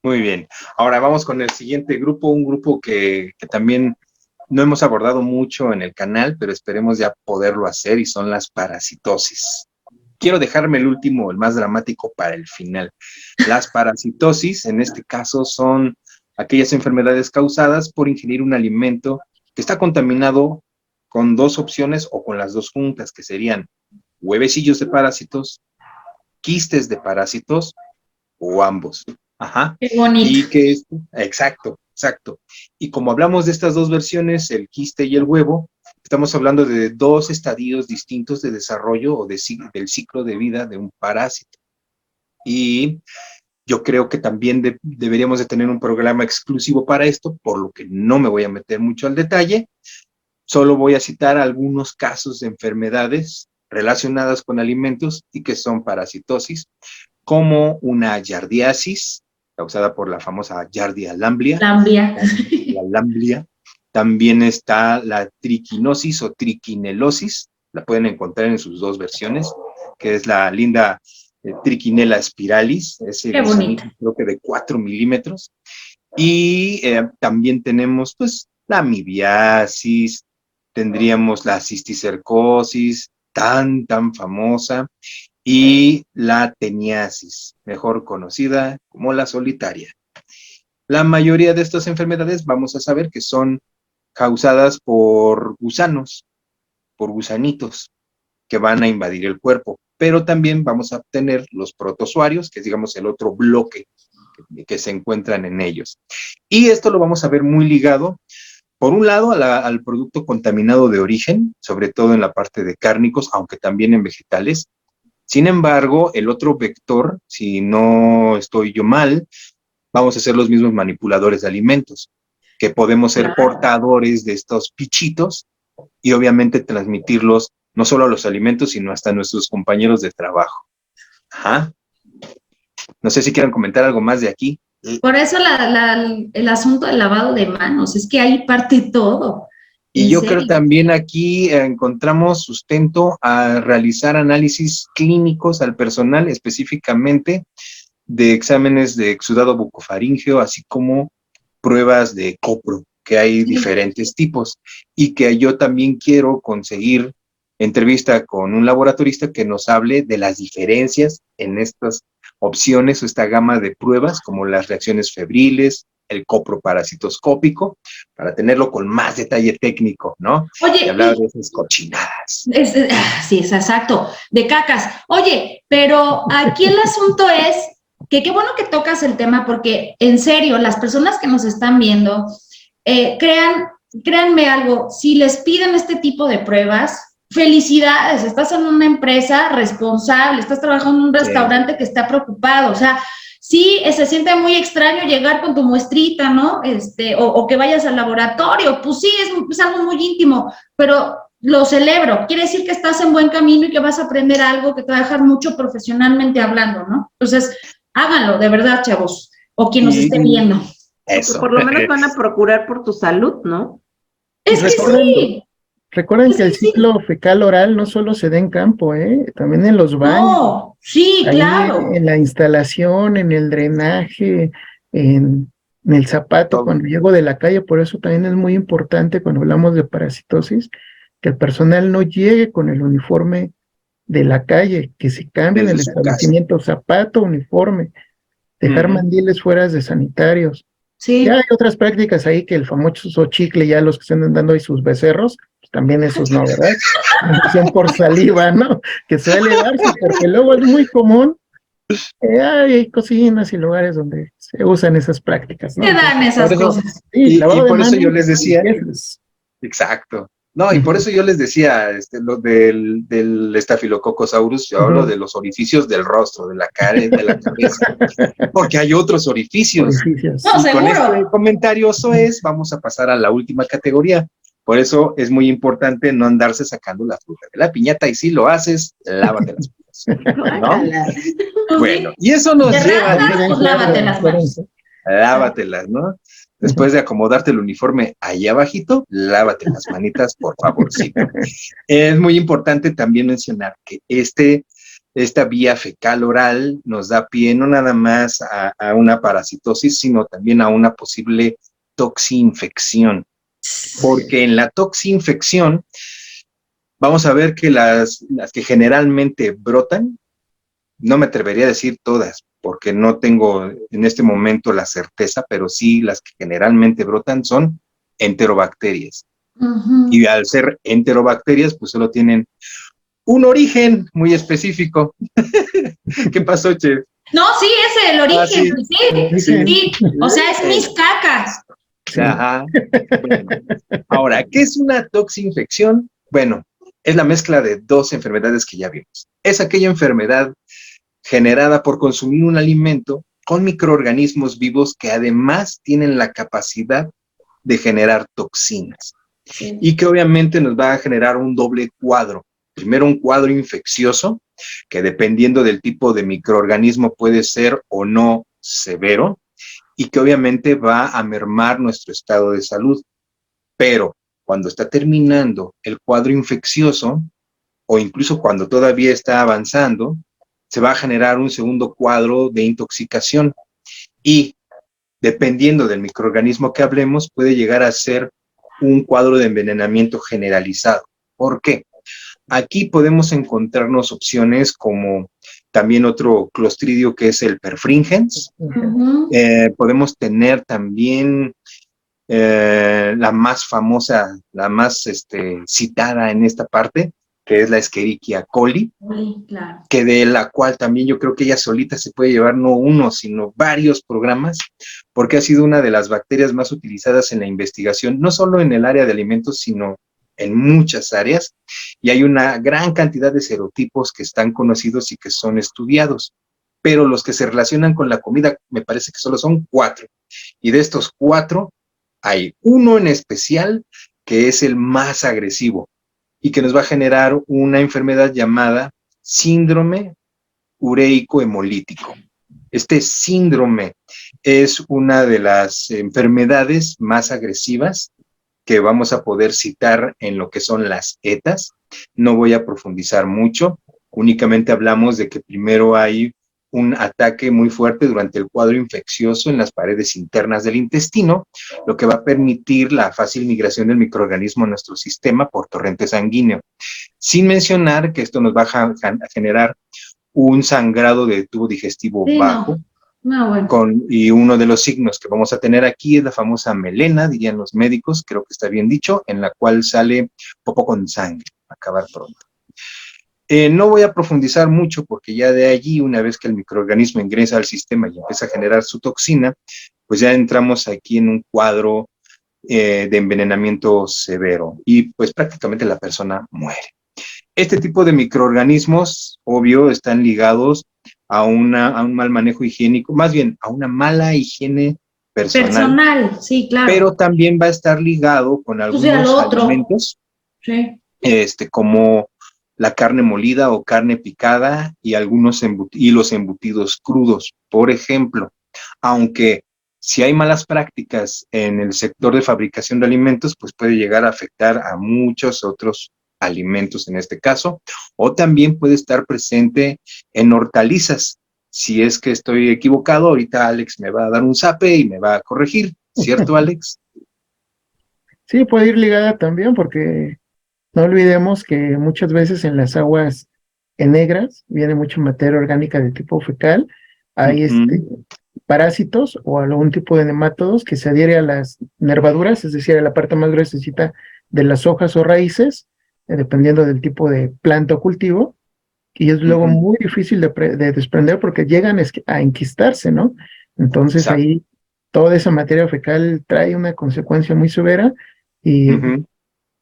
Muy bien. Ahora vamos con el siguiente grupo, un grupo que también no hemos abordado mucho en el canal, pero esperemos ya poderlo hacer, y son las parasitosis. Quiero dejarme el último, el más dramático, para el final. Las parasitosis, en este caso, son aquellas enfermedades causadas por ingerir un alimento que está contaminado con dos opciones o con las dos juntas, que serían huevecillos de parásitos, quistes de parásitos o ambos. Ajá. Qué bonito. Y que exacto. Y como hablamos de estas dos versiones, el quiste y el huevo, estamos hablando de dos estadios distintos de desarrollo o del ciclo de vida de un parásito. Y yo creo que también deberíamos de tener un programa exclusivo para esto, por lo que no me voy a meter mucho al detalle. Solo voy a citar algunos casos de enfermedades relacionadas con alimentos y que son parasitosis, como una yardiasis, causada por la famosa Yardia lamblia. La lamblia. También está la triquinosis o triquinelosis, la pueden encontrar en sus dos versiones, que es la linda Trichinella spiralis, ese creo que de 4 milímetros. Y también tenemos pues la amibiasis, tendríamos la cisticercosis, tan famosa, y la teniasis, mejor conocida como la solitaria. La mayoría de estas enfermedades vamos a saber que son causadas por gusanos, por gusanitos que van a invadir el cuerpo, pero también vamos a obtener los protozoarios, que es, digamos, el otro bloque que se encuentran en ellos. Y esto lo vamos a ver muy ligado, por un lado, al producto contaminado de origen, sobre todo en la parte de cárnicos, aunque también en vegetales. Sin embargo, el otro vector, si no estoy yo mal, vamos a ser los mismos manipuladores de alimentos, que podemos ser portadores de estos bichitos y obviamente transmitirlos no solo a los alimentos, sino hasta a nuestros compañeros de trabajo. Ajá. No sé si quieran comentar algo más de aquí. Por eso el asunto del lavado de manos, es que ahí parte todo. Y yo creo también aquí encontramos sustento a realizar análisis clínicos al personal, específicamente de exámenes de exudado bucofaríngeo, así como pruebas de copro, que hay diferentes tipos, y que yo también quiero conseguir entrevista con un laboratorista que nos hable de las diferencias en estas opciones o esta gama de pruebas, como las reacciones febriles, el copro parasitoscópico, para tenerlo con más detalle técnico, ¿no? Oye, y hablar de esas cochinadas. Sí, es exacto, de cacas. Oye, pero aquí el asunto es que qué bueno que tocas el tema, porque en serio, las personas que nos están viendo, créanme algo, si les piden este tipo de pruebas, felicidades, estás en una empresa responsable, estás trabajando en un restaurante que está preocupado, o sea, sí, se siente muy extraño llegar con tu muestrita, ¿no? O que vayas al laboratorio, pues sí, es algo muy íntimo, pero lo celebro. Quiere decir que estás en buen camino y que vas a aprender algo que te va a dejar mucho profesionalmente hablando, ¿no? Entonces, háganlo, de verdad, chavos, o quien nos esté viendo. Eso. Por lo menos van a procurar por tu salud, ¿no? Es que sí. Recuerden Pues que el sí. ciclo fecal oral no solo se da en campo, también en los baños, No, sí, ahí claro. en la instalación, en el drenaje, en el zapato, Todo. cuando llego de la calle. Por eso también es muy importante cuando hablamos de parasitosis, que el personal no llegue con el uniforme de la calle, que se cambie en el Desde su casa. establecimiento, zapato, uniforme, dejar mandiles fuera de sanitarios. Sí. Ya hay otras prácticas ahí, que el famoso chicle, ya los que están dando ahí sus becerros, pues también esos no, ¿verdad? Son por saliva, ¿no? Que suele darse, porque luego es muy común. Hay cocinas y lugares donde se usan esas prácticas, ¿no? Se dan esas Por eso- cosas. Sí, y lavado de por eso manos, yo les decía, limpiezas. exacto. No, y por eso yo les decía, lo del Staphylococcus, yo hablo de los orificios del rostro, de la cara y de la cabeza, porque hay otros orificios. Orificios. No, Y con seguro. este comentario soez, vamos a pasar a la última categoría. Por eso es muy importante no andarse sacando la fruta de la piñata, y si lo haces, lávate las manos. Guácala. Bueno, y eso nos Te lleva a rasgas, pues lávate las manos. lávatelas, ¿no? Después de acomodarte el uniforme ahí abajito, lávate las manitas, por favorcito. Es muy importante también mencionar que esta vía fecal oral nos da pie no nada más a una parasitosis, sino también a una posible toxinfección. Porque en la toxinfección vamos a ver que las que generalmente brotan, no me atrevería a decir todas, porque no tengo en este momento la certeza, pero sí las que generalmente brotan son enterobacterias. Ujú. Y al ser enterobacterias, pues solo tienen un origen muy específico. ¿Qué pasó, Chef? No, sí, ese es el origen. sí. Sí. O sea, es mis cacas. Ajá. Bueno, ahora, ¿qué es una toxinfección? Bueno, es la mezcla de dos enfermedades que ya vimos. Es aquella enfermedad generada por consumir un alimento con microorganismos vivos que además tienen la capacidad de generar toxinas. Sí. Y que obviamente nos va a generar un doble cuadro. Primero, un cuadro infeccioso, que dependiendo del tipo de microorganismo puede ser o no severo, y que obviamente va a mermar nuestro estado de salud. Pero cuando está terminando el cuadro infeccioso, o incluso cuando todavía está avanzando, se va a generar un segundo cuadro de intoxicación. Y dependiendo del microorganismo que hablemos, puede llegar a ser un cuadro de envenenamiento generalizado. ¿Por qué? Aquí podemos encontrarnos opciones como también otro clostridio, que es el perfringens. Ujú. Podemos tener también la más famosa, la más citada en esta parte, que es la Escherichia coli, Sí, claro. que de la cual también yo creo que ella solita se puede llevar no uno, sino varios programas, porque ha sido una de las bacterias más utilizadas en la investigación, no solo en el área de alimentos, sino en muchas áreas, y hay una gran cantidad de serotipos que están conocidos y que son estudiados, pero los que se relacionan con la comida me parece que solo son 4, y de estos 4 hay uno en especial que es el más agresivo y que nos va a generar una enfermedad llamada síndrome ureico hemolítico. Este síndrome es una de las enfermedades más agresivas que vamos a poder citar en lo que son las ETAs. No voy a profundizar mucho, únicamente hablamos de que primero hay un ataque muy fuerte durante el cuadro infeccioso en las paredes internas del intestino, lo que va a permitir la fácil migración del microorganismo a nuestro sistema por torrente sanguíneo. Sin mencionar que esto nos va a generar un sangrado de tubo digestivo Sí, bajo. No, bueno. Y uno de los signos que vamos a tener aquí es la famosa melena, dirían los médicos, creo que está bien dicho, en la cual sale popo con sangre, acabar pronto. No voy a profundizar mucho porque ya de allí, una vez que el microorganismo ingresa al sistema y empieza a generar su toxina, pues ya entramos aquí en un cuadro de envenenamiento severo y pues prácticamente la persona muere. Este tipo de microorganismos, obvio, están ligados a un mal manejo higiénico, más bien a una mala higiene personal. Sí, claro. Pero también va a estar ligado con Pues de algunos al otro. alimentos Sí. como la carne molida o carne picada y los embutidos crudos, por ejemplo. Aunque si hay malas prácticas en el sector de fabricación de alimentos, pues puede llegar a afectar a muchos otros alimentos en este caso, o también puede estar presente en hortalizas. Si es que estoy equivocado, ahorita Alex me va a dar un zape y me va a corregir, ¿cierto, Alex? Sí, puede ir ligada también porque no olvidemos que muchas veces en las aguas negras viene mucha materia orgánica de tipo fecal, hay parásitos o algún tipo de nemátodos que se adhiere a las nervaduras, es decir, a la parte más gruesecita de las hojas o raíces, dependiendo del tipo de planta o cultivo, y es luego muy difícil de desprender porque llegan a enquistarse, ¿no? Entonces Exacto. Ahí toda esa materia fecal trae una consecuencia muy severa y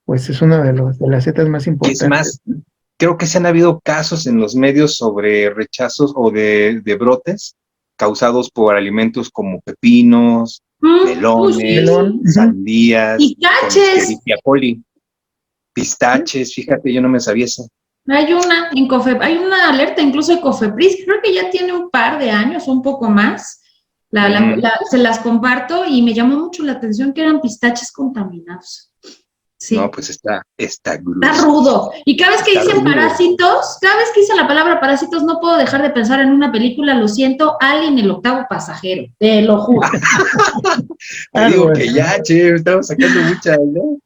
pues es una de las setas más importantes. Es más, creo que se han habido casos en los medios sobre rechazos o de brotes causados por alimentos como pepinos, melones, sandías, pistaches, pistaches, fíjate, yo no me sabía eso. hay una alerta incluso de Cofepris, creo que ya tiene un par de años, un poco más, se las comparto y me llamó mucho la atención que eran pistaches contaminados. Sí. No, pues está grueso. Está rudo. Y cada vez que dicen parásitos, cada vez que dicen la palabra parásitos, no puedo dejar de pensar en una película, lo siento, Alien, el octavo pasajero, te lo juro. Te digo que ya, che, estamos sacando mucha, ¿no?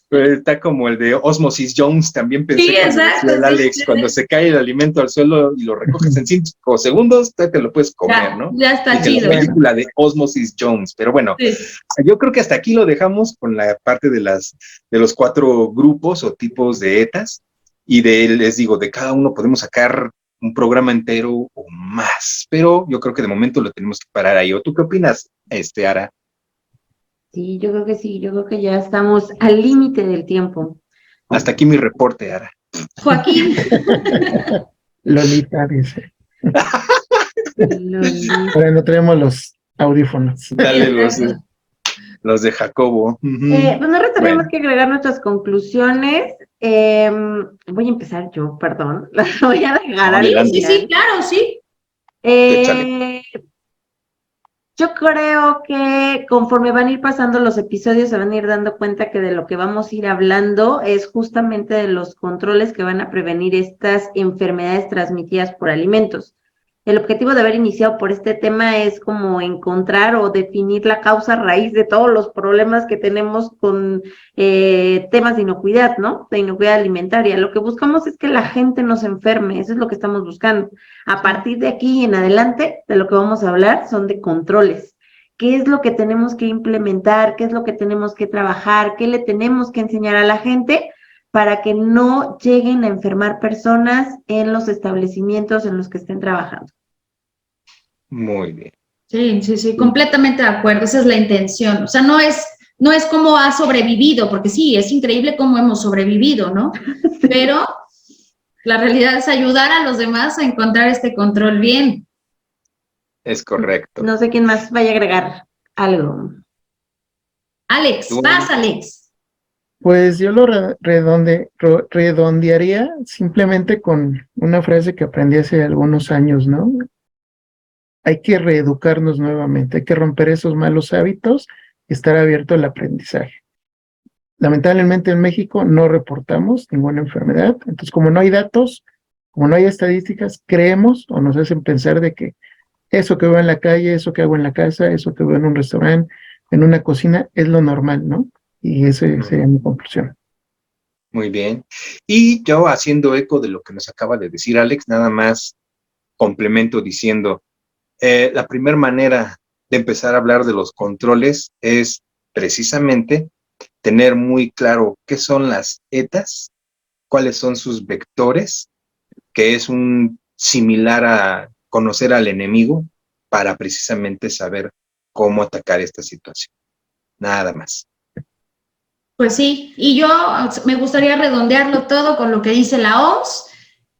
Pero está como el de Osmosis Jones, también pensé el Alex, cuando se cae el alimento al suelo y lo recoges en 5 segundos, te lo puedes comer, ¿no? Ya está chido. La película de Osmosis Jones, pero bueno, yo creo que hasta aquí lo dejamos con la parte de los 4 grupos o tipos de ETAs, y les digo, de cada uno podemos sacar un programa entero o más, pero yo creo que de momento lo tenemos que parar ahí. ¿O tú qué opinas, Ara? Sí, yo creo que sí, yo creo que ya estamos al límite del tiempo. Hasta aquí mi reporte, Ara. Joaquín. Lolita dice. Ahora no tenemos los audífonos. Dale los de Jacobo. Pues nosotros tenemos que agregar nuestras conclusiones. Voy a empezar yo, perdón. Las voy a dejar. Sí, claro, sí. Yo creo que conforme van a ir pasando los episodios se van a ir dando cuenta que de lo que vamos a ir hablando es justamente de los controles que van a prevenir estas enfermedades transmitidas por alimentos. El objetivo de haber iniciado por este tema es como encontrar o definir la causa raíz de todos los problemas que tenemos con temas de inocuidad, ¿no? De inocuidad alimentaria. Lo que buscamos es que la gente no se enferme, eso es lo que estamos buscando. A partir de aquí en adelante, de lo que vamos a hablar son de controles. ¿Qué es lo que tenemos que implementar? ¿Qué es lo que tenemos que trabajar? ¿Qué le tenemos que enseñar a la gente para que no lleguen a enfermar personas en los establecimientos en los que estén trabajando? Muy bien. Sí, completamente de acuerdo, esa es la intención. O sea, no es cómo ha sobrevivido, porque sí, es increíble cómo hemos sobrevivido, ¿no? Pero la realidad es ayudar a los demás a encontrar este control bien. Es correcto. No sé quién más vaya a agregar algo. Alex, vas, Alex. Pues yo lo redondearía simplemente con una frase que aprendí hace algunos años, ¿no? Hay que reeducarnos nuevamente, hay que romper esos malos hábitos y estar abierto al aprendizaje. Lamentablemente en México no reportamos ninguna enfermedad, entonces como no hay datos, como no hay estadísticas, creemos o nos hacen pensar de que eso que veo en la calle, eso que hago en la casa, eso que veo en un restaurante, en una cocina, es lo normal, ¿no? Y esa sería mi conclusión. Muy bien. Y yo, haciendo eco de lo que nos acaba de decir Alex, nada más complemento diciendo, la primera manera de empezar a hablar de los controles es precisamente tener muy claro qué son las ETAs, cuáles son sus vectores, que es un similar a conocer al enemigo para precisamente saber cómo atacar esta situación. Nada más. Pues sí, y yo me gustaría redondearlo todo con lo que dice la OMS.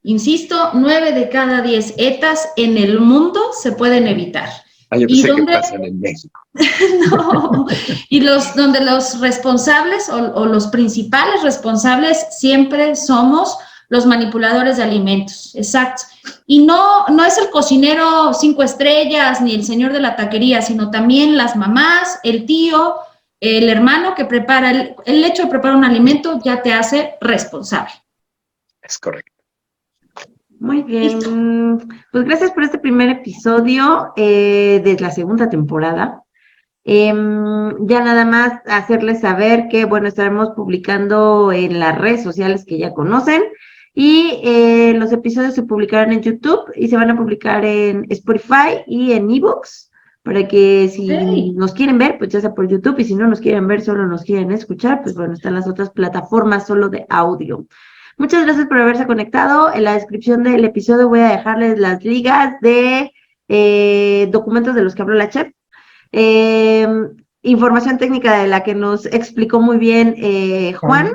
Insisto, 9 de cada 10 ETAs en el mundo se pueden evitar. Ah, yo ¿Y pensé que dónde? pasan en México. No, y donde los responsables o los principales responsables siempre somos los manipuladores de alimentos, exacto. Y no es el cocinero 5 estrellas ni el señor de la taquería, sino también las mamás, el tío, el hermano que prepara, el hecho de preparar un alimento ya te hace responsable. Es correcto. Muy bien. Listo. Pues gracias por este primer episodio de la segunda temporada. Ya nada más hacerles saber que, bueno, estaremos publicando en las redes sociales que ya conocen y los episodios se publicarán en YouTube y se van a publicar en Spotify y en eBooks para que si nos quieren ver, pues ya sea por YouTube, y si no nos quieren ver, solo nos quieren escuchar, pues bueno, están las otras plataformas solo de audio. Muchas gracias por haberse conectado. En la descripción del episodio voy a dejarles las ligas de documentos de los que habló la chef. Información técnica de la que nos explicó muy bien Juan,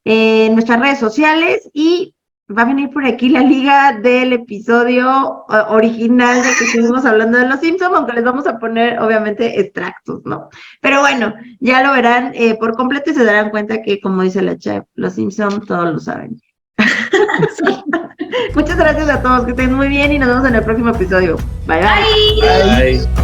en nuestras redes sociales, y va a venir por aquí la liga del episodio original de que estuvimos hablando de los Simpsons, aunque les vamos a poner obviamente extractos, ¿no? Pero bueno, ya lo verán por completo y se darán cuenta que, como dice la chef, los Simpsons todos lo saben. Sí. Muchas gracias a todos, que estén muy bien y nos vemos en el próximo episodio. Bye, bye. Bye. Bye.